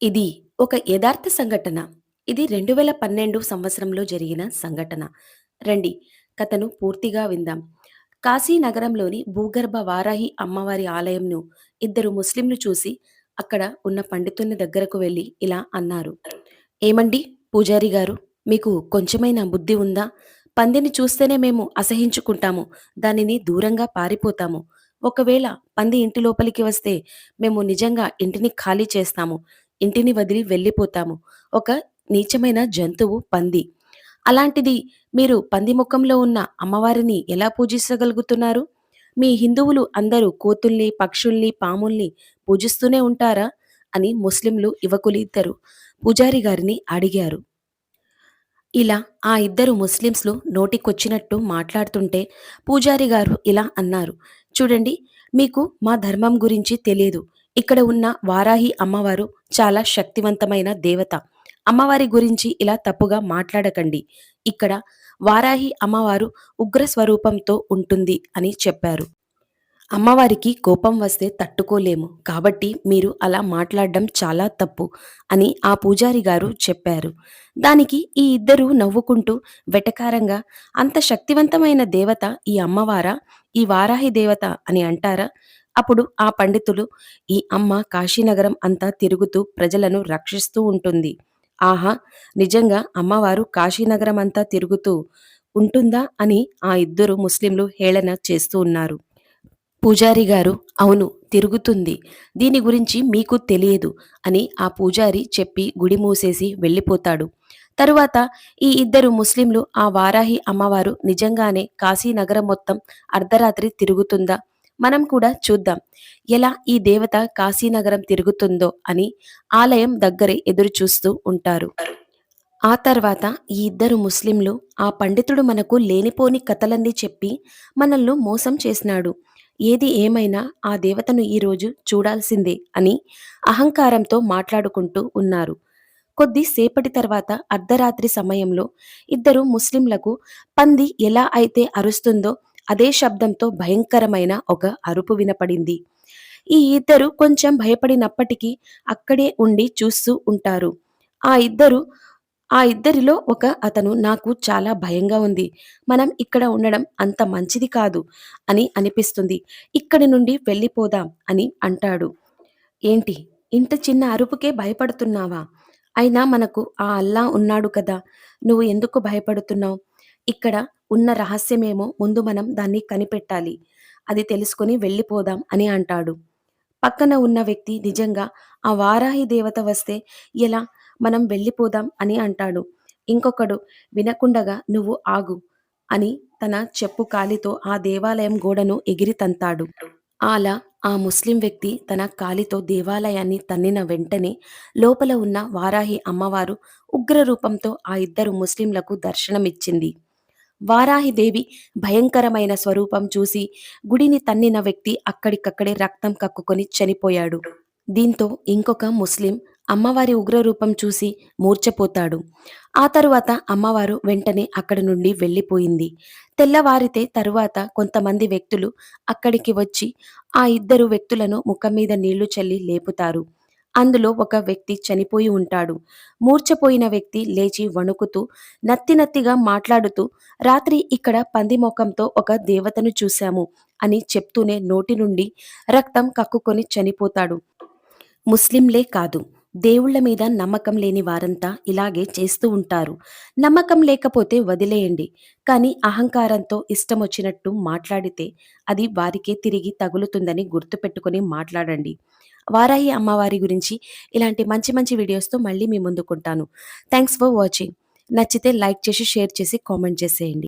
ఇది ఒక యథార్థ సంఘటన. ఇది 2012 సంవత్సరంలో జరిగిన సంఘటన. రండి కథను పూర్తిగా విందాం. కాశీ నగరంలోని భూగర్భ వారాహి అమ్మవారి ఆలయంను ఇద్దరు ముస్లింలు చూసి అక్కడ ఉన్న పండితుని దగ్గరకు వెళ్లి ఇలా అన్నారు. ఏమండి పూజారి గారు, మీకు కొంచెమైనా బుద్ధి ఉందా? పందిని చూస్తేనే మేము అసహించుకుంటాము. దానిని దూరంగా పారిపోతాము. ఒకవేళ పంది ఇంటి లోపలికి వస్తే మేము నిజంగా ఇంటిని ఖాళీ చేస్తాము. ఇంటిని వదిలి వెళ్ళిపోతాము. ఒక నీచమైన జంతువు పంది. అలాంటిది మీరు పంది ముఖంలో ఉన్న అమ్మవారిని ఎలా పూజించగలుగుతున్నారు? మీ హిందువులు అందరూ కోతుల్ని, పక్షుల్ని, పాముల్ని పూజిస్తూనే ఉంటారా? అని ముస్లింలు యువకులిద్దరు పూజారి గారిని అడిగారు. ఇలా ఆ ఇద్దరు ముస్లిమ్స్‌లు నోటికొచ్చినట్టు మాట్లాడుతుంటే పూజారి గారు ఇలా అన్నారు. చూడండి, మీకు మా ధర్మం గురించి తెలియదు. ఇక్కడ ఉన్న వారాహి అమ్మవారు చాలా శక్తివంతమైన దేవత. అమ్మవారి గురించి ఇలా తప్పుగా మాట్లాడకండి. ఇక్కడ వారాహి అమ్మవారు ఉగ్ర స్వరూపంతో ఉంటుంది అని చెప్పారు. అమ్మవారికి కోపం వస్తే తట్టుకోలేము. కాబట్టి మీరు అలా మాట్లాడడం చాలా తప్పు అని ఆ పూజారి గారు చెప్పారు. దానికి ఈ ఇద్దరూ నవ్వుకుంటూ వెటకారంగా, అంత శక్తివంతమైన దేవత ఈ అమ్మవారా? ఈ వారాహి దేవత అని అంటారా? అప్పుడు ఆ పండితులు, ఈ అమ్మ కాశీనగరం అంతా తిరుగుతూ ప్రజలను రక్షిస్తూ ఉంటుంది. ఆహా! నిజంగా అమ్మవారు కాశీనగరం అంతా తిరుగుతూ ఉంటుందా అని ఆ ఇద్దరు ముస్లింలు హేళన చేస్తూ ఉన్నారు. పూజారి గారు, అవును, తిరుగుతుంది. దీని గురించి మీకు తెలియదు అని ఆ పూజారి చెప్పి గుడి మూసేసి వెళ్ళిపోతాడు. తరువాత ఈ ఇద్దరు ముస్లింలు ఆ వారాహి అమ్మవారు నిజంగానే కాశీ నగరం మొత్తం అర్ధరాత్రి తిరుగుతుందా? మనం కూడా చూద్దాం. ఎలా ఈ దేవత కాశీనగరం తిరుగుతుందో అని ఆలయం దగ్గరే ఎదురు చూస్తూ ఉంటారు. ఆ తర్వాత ఈ ఇద్దరు ముస్లింలు, ఆ పండితుడు మనకు లేనిపోని కథలన్నీ చెప్పి మనల్ని మోసం చేసినాడు. ఏది ఏమైనా ఆ దేవతను ఈరోజు చూడాల్సిందే అని అహంకారంతో మాట్లాడుకుంటూ ఉన్నారు. కొద్దిసేపటి తర్వాత అర్ధరాత్రి సమయంలో ఇద్దరు ముస్లింలకు పంది ఎలా అయితే అరుస్తుందో అదే శబ్దంతో భయంకరమైన ఒక అరుపు వినపడింది. ఈ ఇద్దరు కొంచెం భయపడినప్పటికీ అక్కడే ఉండి చూస్తూ ఉంటారు. ఆ ఇద్దరు ఆ ఇద్దరిలో ఒక అతను, నాకు చాలా భయంగా ఉంది. మనం ఇక్కడ ఉండడం అంత మంచిది కాదు అని అనిపిస్తుంది. ఇక్కడి నుండి వెళ్ళిపోదాం అని అంటాడు. ఏంటి, ఇంత చిన్న అరుపుకే భయపడుతున్నావా? అయినా మనకు ఆ అల్లా ఉన్నాడు కదా! నువ్వు ఎందుకు భయపడుతున్నావు? ఇక్కడ ఉన్న రహస్యమేమో ముందు మనం దాన్ని కనిపెట్టాలి. అది తెలుసుకొని వెళ్ళిపోదాం అని అంటాడు. పక్కన ఉన్న వ్యక్తి, నిజంగా ఆ వారాహి దేవత వస్తే ఎలా? మనం వెళ్ళిపోదాం అని అంటాడు. ఇంకొకడు వినకుండగా, నువ్వు ఆగు అని తన చెప్పు కాలితో ఆ దేవాలయం గోడను ఎగిరి తంతాడు. అలా ఆ ముస్లిం వ్యక్తి తన కాలితో దేవాలయాన్ని తన్నిన వెంటనే లోపల ఉన్న వారాహి అమ్మవారు ఉగ్ర రూపంతో ఆ ఇద్దరు ముస్లింలకు దర్శనమిచ్చింది. వారాహిదేవి భయంకరమైన స్వరూపం చూసి గుడిని తన్నిన వ్యక్తి అక్కడికక్కడే రక్తం కక్కుకొని చనిపోయాడు. దీంతో ఇంకొక ముస్లిం అమ్మవారి ఉగ్రరూపం చూసి మూర్ఛపోతాడు. ఆ తరువాత అమ్మవారు వెంటనే అక్కడి నుండి వెళ్ళిపోయింది. తెల్లవారితే తరువాత కొంతమంది వ్యక్తులు అక్కడికి వచ్చి ఆ ఇద్దరు వ్యక్తులను ముఖం మీద నీళ్లు చల్లి లేపుతారు. అందులో ఒక వ్యక్తి చనిపోయి ఉంటాడు. మూర్ఛపోయిన వ్యక్తి లేచి వణుకుతూ నత్తి నత్తిగా మాట్లాడుతూ, రాత్రి ఇక్కడ పంది మొఖంతో ఒక దేవతను చూశాము అని చెప్తూనే నోటి నుండి రక్తం కక్కుకొని చనిపోతాడు. ముస్లింలే కాదు, దేవుళ్ళ మీద నమ్మకం లేని వారంతా ఇలాగే చేస్తూ ఉంటారు. నమ్మకం లేకపోతే వదిలేయండి. కానీ అహంకారంతో ఇష్టమొచ్చినట్టు మాట్లాడితే అది వారికే తిరిగి తగులుతుందని గుర్తుపెట్టుకొని మాట్లాడండి. వారాహి అమ్మవారి గురించి ఇలాంటి మంచి మంచి వీడియోస్‌తో మళ్ళీ మీ ముందుకుంటాను. Thanks for watching. నచ్చితే లైక్ చేసి, షేర్ చేసి, కామెంట్ చేసేయండి.